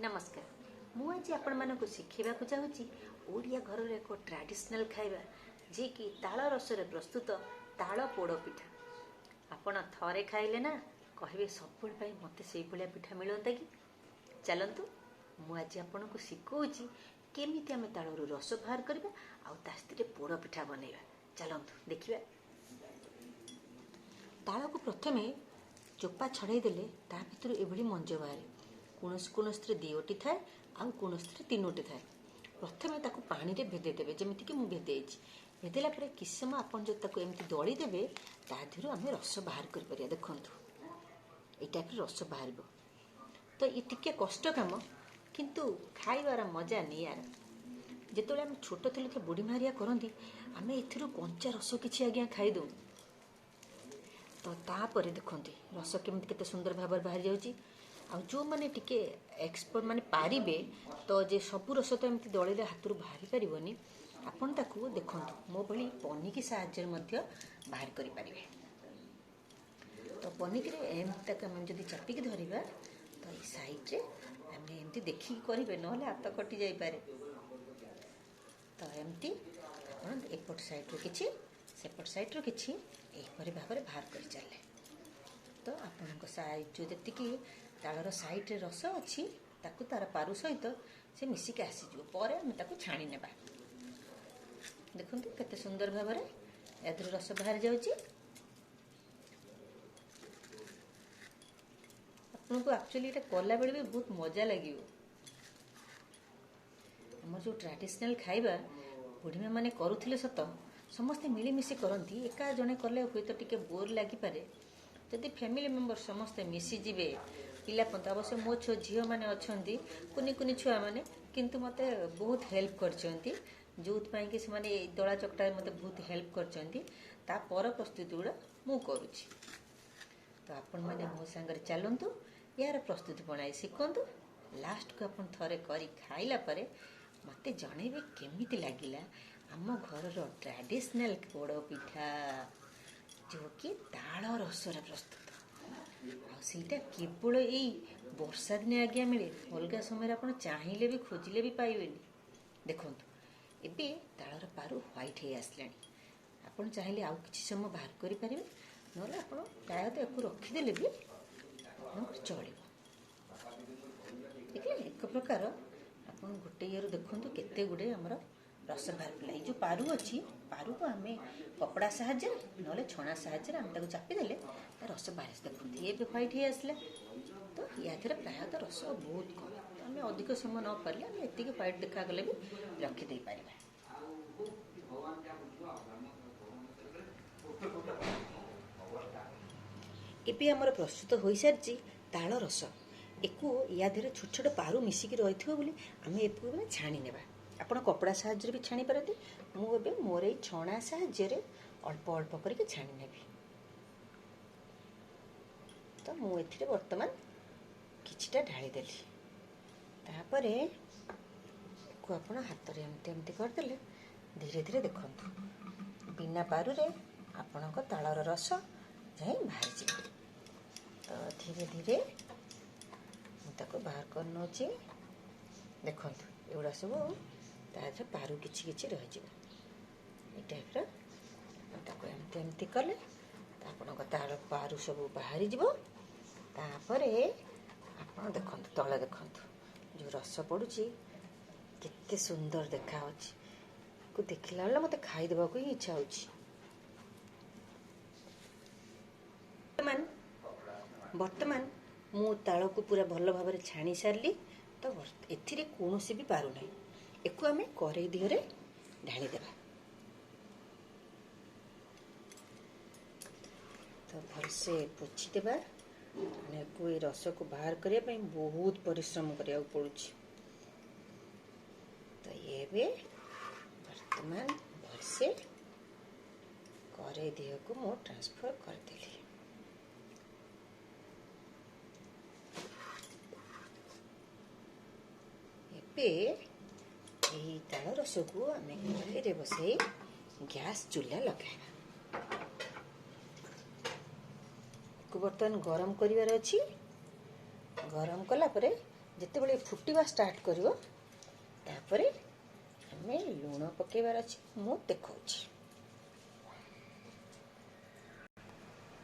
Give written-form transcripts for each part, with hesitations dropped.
नमस्कार। मु आज आपण मानक शिखेबा चाहूँगी ओडिया घर एक ट्रेडिशनल खाइबा जी कि ताल रसरे प्रस्तुत ताल पोड़ पिठा। आपण थरे खाइले ना कहे सब मत से भाया पिठा मिलता कि चलतु मु आज आपण को शिखौची केमी आम तालू रस बाहर करवा आस्ते पोड़ पिठा बनइबा। चलतु देखिए। ताल को प्रथमे चोपा छड़ाई देले ता भीतर एभली मंज बाहर कौनसी दुईटी थाए कौनसी तीनोटी थाए। प्रथमे ताकू पानी रे भेदेदेवे जमीक मुझे भेदेला किस समय आपन जो एमती दली देवे ताधर आम रस बाहर कर देखु ये टाइप रस बाहर। तो ये टिके कष्ट काम किंतु खाइबार मजा नियार। जिते आम छोट थे बुढ़ी मारिया करती आम एथिरू कंचा रस किसी आज्ञा खाईदू तो तापर देखते रस केमती केते सुंदर भाव बाहर जाऊँगी। आ जो मैंने टिके एक्सपर्ट माने पारिबे तो जे सबू रस तो एमती दलिले हाथ बाहरी पारिबनी। आपन ताकू देखंतु मो भली पनिकी साहाय्य मध्य बाहर करि पारिबे। तो पनिकी रे एमती तक हम जदी चापिकी धरिबा तो ई साइड रे हम एमती देखि करिवे नहले हाथ कटि जाई पारे। तो एमती आपन एपट साइड रे किछि सेपट साइड रे किछि एही परि भाबरे बाहर करि चाले। तो आपनक साइड जो जतिकी तालर साइड रे रस अच्छी ताकू तार पारु सहित से मिसिक आसीज पर आम ताकू छाणी नेबा। देखंतु केते सुंदर भाव में एधर रस बाहर जाउची। आपको एक्चुअली ये कला बेले भी बहुत मजा लगे। आम जो ट्रेडिशनल खाइबा बुढ़ी माने करुथिले सत समस्ते मिलीमिशि करती एका जड़े कले हुए तो टिके बोर लगी पारे। जदि फैमिली मेंबर समस्ते मिसीजे पिलापंत अवश्य मो छो झील मैंने अच्छा कुनी कुनी छुआ मैंने किंतु मते बहुत हेल्प करछंती जो कि से दला चकटा मते बहुत हेल्प करछंती ता पर प्रस्तुति गुड़ा मु करुछि। तो आपण मैंने मो संगे चलतु यार प्रस्तुति बनाई शिखतु लास्ट को अपन थरे करी खाइला परे मते जणेबे केमिति लागिला आम घर ट्रेडिशनल पोड़ पिठा जो कि ताल रसर प्रस्तुत। आईटा केवल यही वर्षा दिन आज्ञा मिले अलग समय आप चाहिए भी खोजिले भी पाइबे। देखु एबे तालर पारु व्हाइट हो आसला आप चाहिए आउ कि समय बाहर करें ना आप प्रायतः या रखीदे भी चलो। ठीक है एक प्रकार आप गोटे ये देखु केते गुड़े आमर रस बाहर पड़ा। जो पारु अच्छी पारु को आम कपड़ा साहाଯ୍य ना छणा साहाଯ୍य आम चापिदेले रस बाहर देखते ये भी व्हाइट हो आसला। तो या प्रायतः रस बहुत कम आम अधिक समय न पारे आम एति व्हाइट देखागले भी रखीदे पार। एबे आमर प्रस्तुत हो सारी ताल रस एकू या छोट छोट पारु मिसिकी रही बोली आम ए छाणी नेबा। आपण कपड़ा साहाଯ୍य भी छाणी पारती मुझे मोर ये छणा साहाଯ୍य अल्प अल्प करके छाणी नेबी। तो मुझे बर्तमान किछिटा ढालीदेली तापर को आप हाथ में एमती एमती करदे धीरे धीरे देखु बिना पारु रे आपण तालर रस जाए बाहर जाए। तो धीरे धीरे मुझे बाहर कर नौची देखु एगुड़ा सब तार पारु किछि किछि रही ये टाइप एमती एमती कले आपण तार पारु सब बाहरी जीवो। तापर आप देखु तले देखु जो रस पड़ुची केते सुंदर देखा को देखला बेला मते खाईदेबा को ही इच्छा होची। वर्तमान मु ताल को पूरा भल भाव छाणी सारली। तो एथिरे कोनोसी भी पारु नहीं एकु आमे करेई दिहरे ढाली देबा। तो भलसे पोछि देबा को रस को बाहर करने बहुत परिश्रम करिया पड़ुछि। तो ये भी वर्तमान भलसे करेई दिह को मो ट्रांसफर करदेली। यही ताल रस को आम कड़े बसई गैस चूल्हा लगा को बर्तमान गरम करार अच्छी। गरम कला परे ଯେତେବେଳେ ଫୁଟିବା ଷ୍ଟାର୍ଟ କରିବ ତାପରେ ଆମେ ଲୁଣ ପକେଇବାର ଅଛି। ମୁଁ ଦେଖାଉଛି।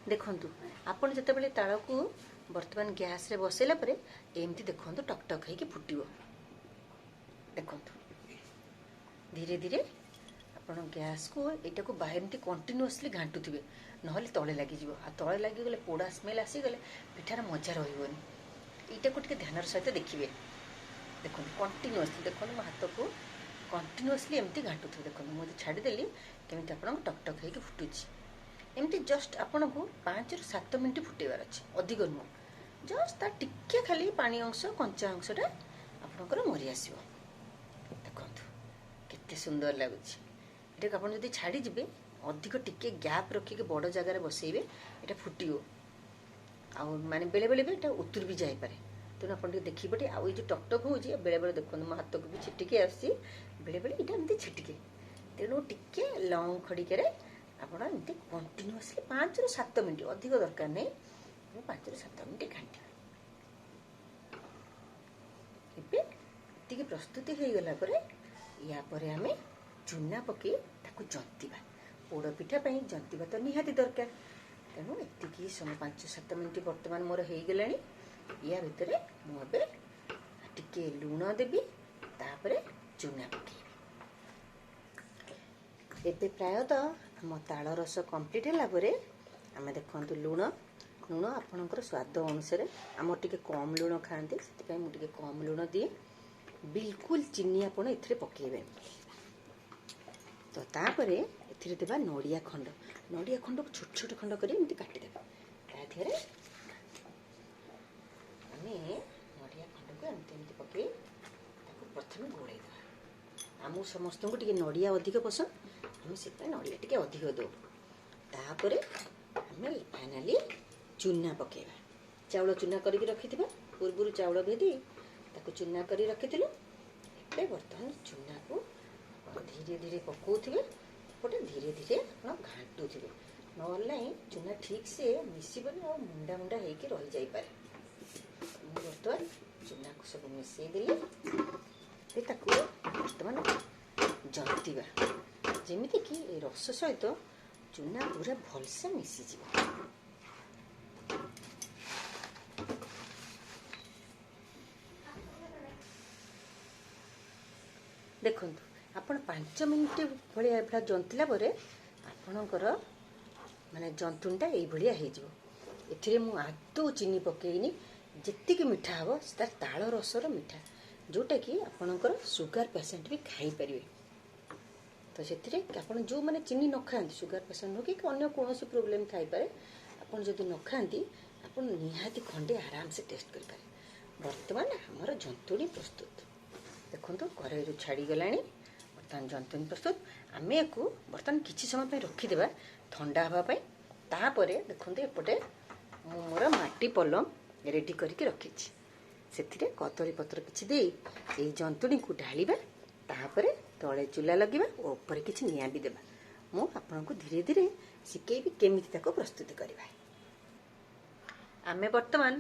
ଦେଖନ୍ତୁ ଆପଣ ଯେତେବେଳେ ତାଳକୁ ବର୍ତ୍ତମାନ ଗ୍ୟାସରେ ବସେଇଲା ପରେ ଏମିତି ଦେଖନ୍ତୁ ଟକ୍ ଟକ୍ ହେଇକି ଫୁଟିବ। ଦେଖନ୍ତୁ ଧୀରେ ଧୀରେ ଆପଣ ଗ୍ୟାସକୁ ଏଇଟାକୁ ଏମିତି କଣ୍ଟିନ୍ୟୁଅସଲି ଘାଣ୍ଟୁଥିବେ, ନହେଲେ ତଳେ ଲାଗିଯିବ। ଆଉ ତଳେ ଲାଗିଗଲେ ପୋଡ଼ା ସ୍ମେଲ୍ ଆସିଗଲେ ପିଠାର ମଜା ରହିବନି। ଏଇଟାକୁ ଟିକେ ଧ୍ୟାନର ସହିତ ଦେଖିବେ। ଦେଖନ୍ତୁ କଣ୍ଟିନ୍ୟୁଅସଲି ଦେଖନ୍ତୁ ମୋ ହାତକୁ କଣ୍ଟିନ୍ୟୁଅସଲି ଏମିତି ଘାଣ୍ଟୁଥିବେ। ଦେଖନ୍ତୁ ମୁଁ ଛାଡ଼ିଦେଲି କେମିତି ଆପଣଙ୍କୁ ଟକ୍ ଟକ୍ ହେଇକି ଫୁଟୁଛି। ଏମିତି ଜଷ୍ଟ ଆପଣଙ୍କୁ 5ରୁ 7 ମିନିଟ୍ ଫୁଟେଇବାର ଅଛି, ଅଧିକ ନୁହଁ। ଜଷ୍ଟ ତା ଟିକେ ଖାଲି ପାଣି ଅଂଶ କଞ୍ଚା ଅଂଶଟା ଆପଣଙ୍କର ମରି ଆସିବ। ଦେଖନ୍ତୁ କେତେ ସୁନ୍ଦର ଲାଗୁଛି। ଏଟାକୁ ଆପଣ ଯଦି ଛାଡ଼ିଯିବେ, ଅଧିକ ଟିକେ ଗ୍ୟାପ୍ ରଖିକି ବଡ଼ ଜାଗାରେ ବସେଇବେ, ଏଇଟା ଫୁଟିବ। ଆଉ ମାନେ ବେଳେବେଳେ ବି ଏଇଟା ଉତୁରି ବି ଯାଇପାରେ। ତେଣୁ ଆପଣ ଟିକେ ଦେଖିବେ ଟିକେ। ଆଉ ଏଇ ଯେଉଁ ଟକ୍ ଟକ୍ ହେଉଛି ବେଳେବେଳେ ଦେଖନ୍ତୁ ମୋ ହାତକୁ ବି ଛିଟିକି ଆସୁଛି, ବେଳେବେଳେ ଏଇଟା ଏମିତି ଛିଟିକେ। ତେଣୁ ଟିକେ ଲଙ୍ଗ୍ ଖଡ଼ିକାରେ ଆପଣ ଏମିତି କଣ୍ଟିନ୍ୟୁଅସଲି 5ରୁ 7 ମିନିଟ୍, ଅଧିକ ଦରକାର ନାହିଁ, 5ରୁ 7 ମିନିଟ୍ ଘାଣ୍ଟିବେ। ଏବେ ଏତିକି ପ୍ରସ୍ତୁତି ହେଇଗଲା ପରେ ୟା ପରେ ଆମେ ଚୁନା ପକାଇ ତାକୁ ଜନ୍ତିବା। ପୋଡ଼ ପିଠା ପାଇଁ ଜନ୍ତିବା ତ ନିହାତି ଦରକାର। ତେଣୁ ଏତିକି ସମୟ 5-7 ମିନିଟ୍ ବର୍ତ୍ତମାନ ମୋର ହେଇଗଲାଣି। ୟା ଭିତରେ ମୁଁ ଏବେ ଟିକେ ଲୁଣ ଦେବି, ତାପରେ ଚୁନା ପକାଇବି। ଏବେ ପ୍ରାୟତଃ ଆମ ତାଳ ରସ କମ୍ପ୍ଲିଟ୍ ହେଲା ପରେ ଆମେ ଦେଖନ୍ତୁ ଲୁଣ ଆପଣଙ୍କର ସ୍ୱାଦ ଅନୁସାରେ, ଆମର ଟିକେ କମ୍ ଲୁଣ ଖାଆନ୍ତି, ସେଥିପାଇଁ ମୁଁ ଟିକେ କମ୍ ଲୁଣ ଦିଏ। ବିଲକୁଲ ଚିନି ଆପଣ ଏଥିରେ ପକାଇବେନି। ତ ତାପରେ ଏଥିରେ ଦେବା ନଡ଼ିଆ ଖଣ୍ଡକୁ ଛୋଟ ଛୋଟ ଖଣ୍ଡ କରି ଏମିତି କାଟିଦେବା। ତା ଦେହରେ ଆମେ ନଡ଼ିଆ ଖଣ୍ଡକୁ ଏମିତି ଏମିତି ପକାଇ ତାକୁ ପ୍ରଥମେ ଗୋଳେଇଦେବା। ଆମକୁ ସମସ୍ତଙ୍କୁ ଟିକେ ନଡ଼ିଆ ଅଧିକ ପସନ୍ଦ, ଆମେ ସେଥିପାଇଁ ନଡ଼ିଆ ଟିକେ ଅଧିକ ଦେଉ। ତାପରେ ଆମେ ଫାଇନାଲି ଚୁନା ପକାଇବା। ଚାଉଳ ଚୁନା କରିକି ରଖିଥିବା, ପୂର୍ବରୁ ଚାଉଳ ଭେଦି ତାକୁ ଚୁନା କରି ରଖିଥିଲୁ। ଏବେ ବର୍ତ୍ତମାନ ଚୁନାକୁ ଆପଣ ଧୀରେ ଧୀରେ ପକାଉଥିବେ, ଏପଟେ ଧୀରେ ଧୀରେ ଆପଣ ଘାଣ୍ଟୁଥିବେ, ନହେଲେ ନାହିଁ ଚୁନା ଠିକ୍ସେ ମିଶିବନି ଆଉ ମୁଣ୍ଡା ମୁଣ୍ଡା ହେଇକି ରହିଯାଇପାରେ। ମୁଁ ବର୍ତ୍ତମାନ ଚୁନାକୁ ସବୁ ମିଶାଇ ଦେଲି। ତାକୁ ବର୍ତ୍ତମାନ ଜନ୍ତିବା, ଯେମିତିକି ଏ ରସ ସହିତ ଚୁନା ପୁରା ଭଲସେ ମିଶିଯିବ। ଦେଖନ୍ତୁ ଆପଣ 5 ମିନିଟ୍ ଭଳିଆ ଏଭଳିଆ ଜନ୍ତିଲା ପରେ ଆପଣଙ୍କର ମାନେ ଜନ୍ତୁଣିଟା ଏଇଭଳିଆ ହେଇଯିବ। ଏଥିରେ ମୁଁ ଆଦୌ ଚିନି ପକାଇନି। ଯେତିକି ମିଠା ହେବ ତାର ତାଳ ରସର ମିଠା, ଯେଉଁଟାକି ଆପଣଙ୍କର ସୁଗାର ପେସେଣ୍ଟ ବି ଖାଇପାରିବେ। ତ ସେଥିରେ ଆପଣ ଯେଉଁମାନେ ଚିନି ନ ଖାଆନ୍ତି, ସୁଗାର ପେସେଣ୍ଟ ହଉ କି ଅନ୍ୟ କୌଣସି ପ୍ରୋବ୍ଲେମ୍ ଥାଇପାରେ, ଆପଣ ଯଦି ନ ଖାଆନ୍ତି ଆପଣ ନିହାତି ଖଣ୍ଡେ ଆରାମସେ ଟେଷ୍ଟ କରିପାରିବେ। ବର୍ତ୍ତମାନ ଆମର ଜନ୍ତୁଣି ପ୍ରସ୍ତୁତ। ଦେଖନ୍ତୁ କଡ଼େଇରୁ ଛାଡ଼ିଗଲାଣି। ବର୍ତ୍ତମାନ ଜନ୍ତୁଣି ପ୍ରସ୍ତୁତ। ଆମେ ୟାକୁ ବର୍ତ୍ତମାନ କିଛି ସମୟ ପାଇଁ ରଖିଦେବା ଥଣ୍ଡା ହେବା ପାଇଁ। ତାପରେ ଦେଖନ୍ତୁ ଏପଟେ ମୁଁ ମୋର ମାଟି ପଲମ ରେଡ଼ି କରିକି ରଖିଛି। ସେଥିରେ କଦଳୀ ପତ୍ର କିଛି ଦେଇ ଏଇ ଜନ୍ତୁଣିକୁ ଢାଳିବା। ତାପରେ ତଳେ ଚୁଲା ଲଗାଇବା ଓ ଉପରେ କିଛି ନିଆଁ ବି ଦେବା। ମୁଁ ଆପଣଙ୍କୁ ଧୀରେ ଧୀରେ ଶିଖେଇବି କେମିତି ତାକୁ ପ୍ରସ୍ତୁତି କରିବା। ଆମେ ବର୍ତ୍ତମାନ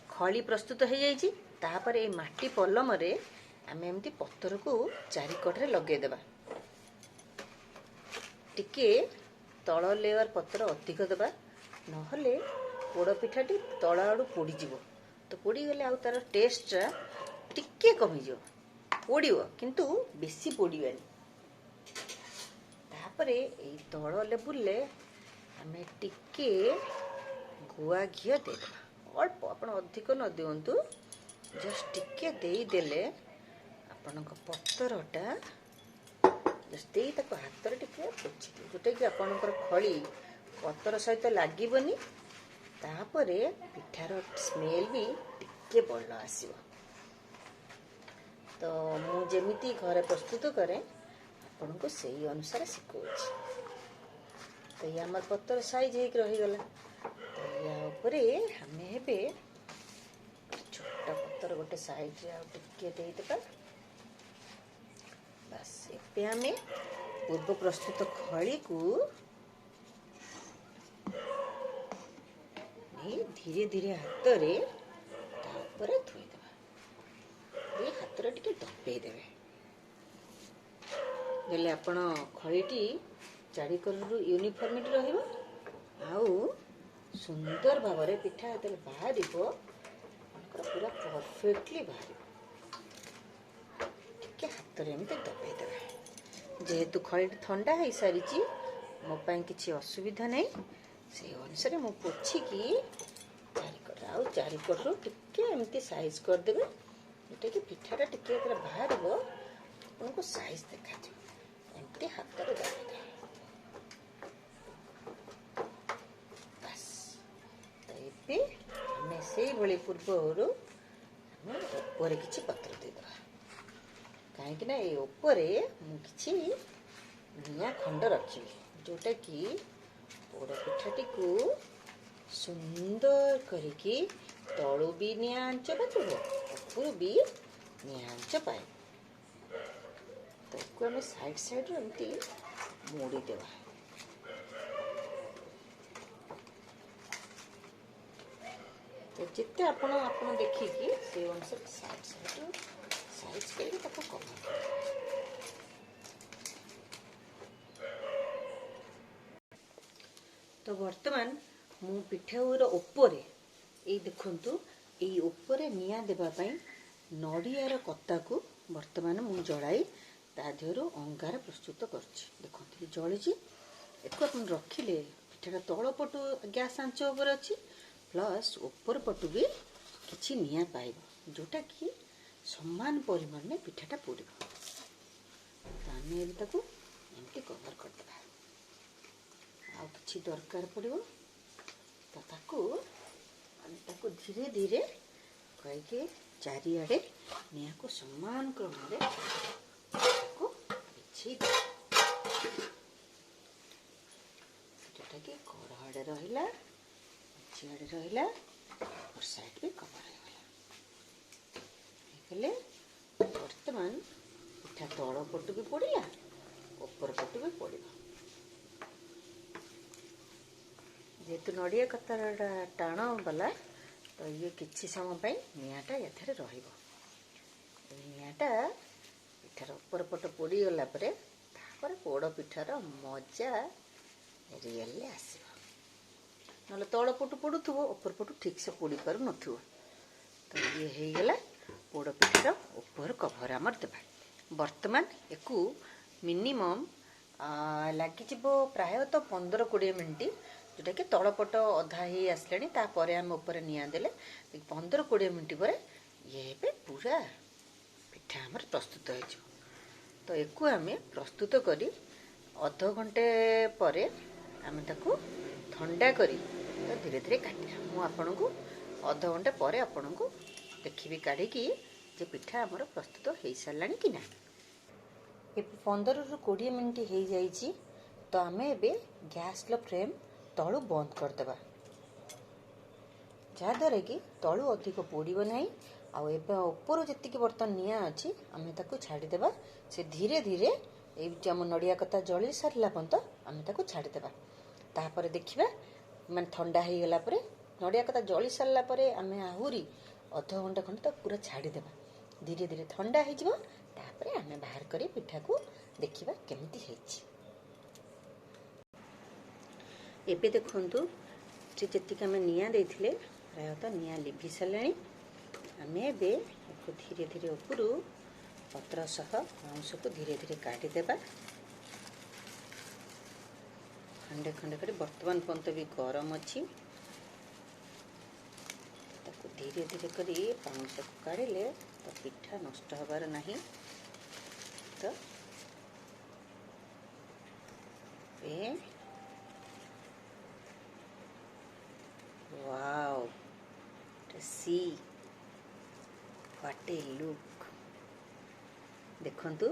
ଖଳି ପ୍ରସ୍ତୁତ ହେଇଯାଇଛି। ତାପରେ ଏଇ ମାଟି ପଲମରେ ଆମେ ଏମିତି ପତରକୁ ଚାରିକଡ଼ରେ ଲଗେଇଦେବା। ଟିକେ ତଳ ଲେୟର ପତ୍ର ଅଧିକ ଦେବା, ନହେଲେ ପୋଡ଼ପିଠାଟି ତଳ ଆଡ଼ୁ ପୋଡ଼ିଯିବ। ତ ପୋଡ଼ିଗଲେ ଆଉ ତାର ଟେଷ୍ଟଟା ଟିକେ କମିଯିବ। ପୋଡ଼ିବ କିନ୍ତୁ ବେଶୀ ପୋଡ଼ିବାନି। ତାପରେ ଏଇ ତଳ ଲେବୁଲରେ ଆମେ ଟିକେ ଗୁଆ ଘିଅ ଦେଇଦେବା। ଅଳ୍ପ, ଆପଣ ଅଧିକ ନ ଦିଅନ୍ତୁ, ଜଷ୍ଟ ଟିକେ ଦେଇଦେଲେ ଆପଣଙ୍କ ପତରଟା ଜଷ୍ଟ ଦେଇ ତାକୁ ହାତରେ ଟିକେ ପୋଛିଦିଏ, ଯେଉଁଟାକି ଆପଣଙ୍କର ଖଳି ପତର ସହିତ ଲାଗିବନି। ତାପରେ ପିଠାର ସ୍ମେଲ୍ ବି ଟିକେ ଭଲ ଆସିବ। ତ ମୁଁ ଯେମିତି ଘରେ ପ୍ରସ୍ତୁତ କରେ ଆପଣଙ୍କୁ ସେଇ ଅନୁସାରେ ଶିଖଉଛି। ତ ଇଏ ଆମର ପତର ସାଇଜ ହେଇକି ରହିଗଲା। ତ ୟା ଉପରେ ଆମେ ଏବେ ଛୋଟ ପତର ଗୋଟେ ସାଇଡ଼ରେ ଆଉ ଟିକେ ଦେଇଦେବା। ବାସ୍ ଏବେ ଆମେ ପୂର୍ବ ପ୍ରସ୍ତୁତ ଖଳିକୁ ଧୀରେ ଧୀରେ ହାତରେ ତା ଉପରେ ଥୋଇଦେବା। ଦବେଇ ଦେବେ। ଦେଲେ ଆପଣ ଖଳିଟି ଚାରିକରରୁ ୟୁନିଫର୍ମିଟି ରହିବ ଆଉ ସୁନ୍ଦର ଭାବରେ ପିଠା ଯେତେବେଳେ ବାହାରିବ ଆପଣଙ୍କର ପୁରା ପରଫେକ୍ଟଲି ବାହାରିବ। ଟିକେ ହାତରେ ଏମିତି ଦବେଇ ଦେବେ। ଯେହେତୁ ଖଳିଟି ଥଣ୍ଡା ହେଇସାରିଛି ମୋ ପାଇଁ କିଛି ଅସୁବିଧା ନାହିଁ, ସେଇ ଅନୁସାରେ ମୁଁ ପୋଛିକି ଚାରିକଡ଼ରୁ ଟିକେ ଏମିତି ସାଇଜ୍ କରିଦେବେ, ଯେଉଁଟାକି ପିଠାଟା ଟିକେ ଯେତେବେଳେ ବାହାରିବ ଆପଣଙ୍କୁ ସାଇଜ୍ ଦେଖାଯିବ। ଏମିତି ହାତରେ ଦବେଇଦେବେ। ବାସ୍। ତ ଏବେ ଆମେ ସେଇଭଳି ପୂର୍ବରୁ ଆମେ ଉପରେ କିଛି ପତ୍ର ଦେଇଦେବା, କାହିଁକି ନା ଏଇ ଉପରେ ମୁଁ କିଛି ନିଆଁ ଖଣ୍ଡ ରଖିବି, ଯେଉଁଟାକି ପୋଡ଼ ପିଠାଟିକୁ ସୁନ୍ଦର କରିକି ତଳୁ ବି ନିଆଁ ଆଞ୍ଚ ପାଇବ, ଉପରୁ ବି ନିଆଁ ଆଞ୍ଚ ପାଇବ। ତାକୁ ଆମେ ସାଇଡ଼୍ରୁ ଏମିତି ମୋଡ଼ିଦେବା। ତ ଯେତେ ଆପଣ ଦେଖିକି ସେଇ ଅନୁସାରେ ସାଇଡ଼୍ରୁ ସାଇଜ୍ କରିକି ତାକୁ କଭର୍ କରିବେ। ତ ବର୍ତ୍ତମାନ ମୁଁ ପିଠାର ଉପରେ ଏଇ ଦେଖନ୍ତୁ, ଏଇ ଉପରେ ନିଆଁ ଦେବା ପାଇଁ ନଡ଼ିଆର କତାକୁ ବର୍ତ୍ତମାନ ମୁଁ ଜଳାଇ ତା ଦେହରୁ ଅଙ୍ଗାର ପ୍ରସ୍ତୁତ କରୁଛି। ଦେଖନ୍ତୁ ଜଳିଛି। ଏକୁ ଆପଣ ରଖିଲେ ପିଠାଟା ତଳ ପଟୁ ଗ୍ୟାସ୍ ଆଞ୍ଚ ଉପରେ ଅଛି, ପ୍ଲସ୍ ଉପର ପଟୁ ବି କିଛି ନିଆଁ ପାଇବ, ଯେଉଁଟାକି ସମାନ ପରିମାଣରେ ପିଠାଟା ପୋଡ଼ିବ। ତ ଆମେ ଏବେ ତାକୁ ଏମିତି କଭର୍ କରିଦେବା। ଆଉ କିଛି ଦରକାର ପଡ଼ିବ ତ ତାକୁ ଧୀରେ ଧୀରେ କହିକି ଚାରିଆଡ଼େ ନିଆଁକୁ ସମାନ କ୍ରମରେ ତାକୁ ବିଛେଇ ଦେବା, ଯେଉଁଟାକି କଡ଼ ଆଡ଼େ ରହିଲା, ମଝି ଆଡ଼େ ରହିଲା, ଅପର ସାଇଡ଼୍ ବି କଭର୍ ହେଇଗଲେ ବର୍ତ୍ତମାନ ପିଠା ତଳ ପଟୁ ବି ପୋଡ଼ିଲା, ଉପର ପଟୁ ବି ପୋଡ଼ିବ। ଯେହେତୁ ନଡ଼ିଆ କତାଟା ଟାଣ ଗଲା, ତ ଇଏ କିଛି ସମୟ ପାଇଁ ନିଆଁଟା ଏଥିରେ ରହିବ। ନିଆଁଟା ପିଠାର ଉପର ପଟ ପୋଡ଼ିଗଲା ପରେ ତାପରେ ପୋଡ଼ ପିଠାର ମଜା ରିଏଲରେ ଆସିବ। ନହେଲେ ତଳ ପଟୁ ପୋଡ଼ୁଥିବ, ଉପର ପଟୁ ଠିକ୍ସେ ପୋଡ଼ି ପାରୁନଥିବ। ତ ଇଏ ହେଇଗଲା ପୋଡ଼ ପିଠାର ଉପର କଭର୍ ଆମର ଦେବା। ବର୍ତ୍ତମାନ ଏକୁ ମିନିମମ୍ ଲାଗିଯିବ ପ୍ରାୟତଃ 15-20 ମିନିଟ୍, ଯେଉଁଟାକି ତଳପଟ ଅଧା ହେଇ ଆସିଲାଣି। ତାପରେ ଆମେ ଉପରେ ନିଆଁ ଦେଲେ 15-20 ମିନିଟ୍ ପରେ ଇଏ ଏବେ ପୁରା ପିଠା ଆମର ପ୍ରସ୍ତୁତ ହେଇଯିବ। ତ ଏକୁ ଆମେ ପ୍ରସ୍ତୁତ କରି ଅଧଘଣ୍ଟେ ପରେ ଆମେ ତାକୁ ଥଣ୍ଡା କରି ଧୀରେ ଧୀରେ କାଟିବା। ମୁଁ ଆପଣଙ୍କୁ ଅଧଘଣ୍ଟେ ପରେ ଆପଣଙ୍କୁ ଦେଖିବି କାଢ଼ିକି ଯେ ପିଠା ଆମର ପ୍ରସ୍ତୁତ ହେଇସାରିଲାଣି କି ନାହିଁ। ଏବେ 15-20 ମିନିଟ୍ ହେଇଯାଇଛି। ତ ଆମେ ଏବେ ଗ୍ୟାସ୍ର ଫ୍ଲେମ୍ ତଳୁ ବନ୍ଦ କରିଦେବା, ଯାହାଦ୍ୱାରା କି ତଳୁ ଅଧିକ ପୋଡ଼ିବ ନାହିଁ। ଆଉ ଏବେ ଉପରୁ ଯେତିକି ବର୍ତ୍ତମାନ ନିଆଁ ଅଛି ଆମେ ତାକୁ ଛାଡ଼ିଦେବା। ସେ ଧୀରେ ଧୀରେ ଏଇଠି ଆମ ନଡ଼ିଆ କତା ଜଳି ସାରିଲା ପର୍ଯ୍ୟନ୍ତ ଆମେ ତାକୁ ଛାଡ଼ିଦେବା। ତାପରେ ଦେଖିବା ମାନେ ଥଣ୍ଡା ହେଇଗଲା ପରେ, ନଡ଼ିଆ କତା ଜଳି ସାରିଲା ପରେ ଆମେ ଆହୁରି ଅଧଘଣ୍ଟେ ଖଣ୍ଡେ ତାକୁ ପୁରା ଛାଡ଼ିଦେବା। ଧୀରେ ଧୀରେ ଥଣ୍ଡା ହେଇଯିବ, ତାପରେ ଆମେ ବାହାର କରି ପିଠାକୁ ଦେଖିବା କେମିତି ହେଇଛି। ଏବେ ଦେଖନ୍ତୁ ଯେତିକି ଆମେ ନିଆଁ ଦେଇଥିଲେ ପ୍ରାୟତଃ ନିଆଁ ଲିଭି ସାରିଲାଣି। ଆମେ ଏବେ ଏକୁ ଧୀରେ ଧୀରେ ଉପରୁ ପତ୍ର ସହ ବାଉଁଶକୁ ଧୀରେ ଧୀରେ କାଢ଼ିଦେବା। ଖଣ୍ଡେ ଖଣ୍ଡେ କରି ବର୍ତ୍ତମାନ ପର୍ଯ୍ୟନ୍ତ ବି ଗରମ ଅଛି। ତାକୁ ଧୀରେ ଧୀରେ କରି ବାଉଁଶକୁ କାଢ଼ିଲେ ତ ପିଠା ନଷ୍ଟ ହେବାର ନାହିଁ। ତ wow, to see what a look। ଦେଖନ୍ତୁ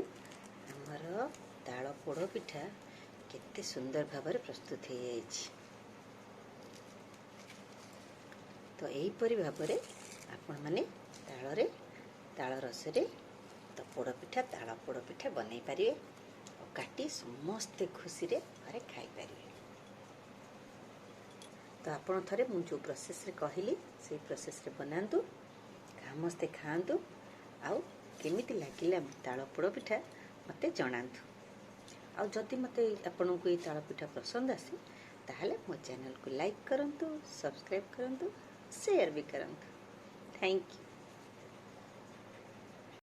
ଆମର ତାଳ ପୋଡ଼ ପିଠା କେତେ ସୁନ୍ଦର ଭାବରେ ପ୍ରସ୍ତୁତ ହେଇଯାଇଛି। ତ ଏହିପରି ଭାବରେ ଆପଣମାନେ ତାଳ ରସରେ ତ ପୋଡ଼ପିଠା ତାଳ ପୋଡ଼ପିଠା ବନେଇ ପାରିବେ ଆଉ କାଟି ସମସ୍ତେ ଖୁସିରେ ଘରେ ଖାଇପାରିବେ। ତ ଆପଣ ଥରେ ମୁଁ ଯେଉଁ ପ୍ରୋସେସ୍ରେ କହିଲି ସେଇ ପ୍ରୋସେସ୍ରେ ବନାନ୍ତୁ, ସମସ୍ତେ ଖାଆନ୍ତୁ ଆଉ केमिति लागिला ताଳ पोड़ पिठा मते जणांतु। आ जदि मते आपनकु ए ताଳ पिठा पसंद आसे ताहले मो चैनल को लाइक करंतु, सब्सक्राइब करंतु, शेयर भी करंतु। Thank you.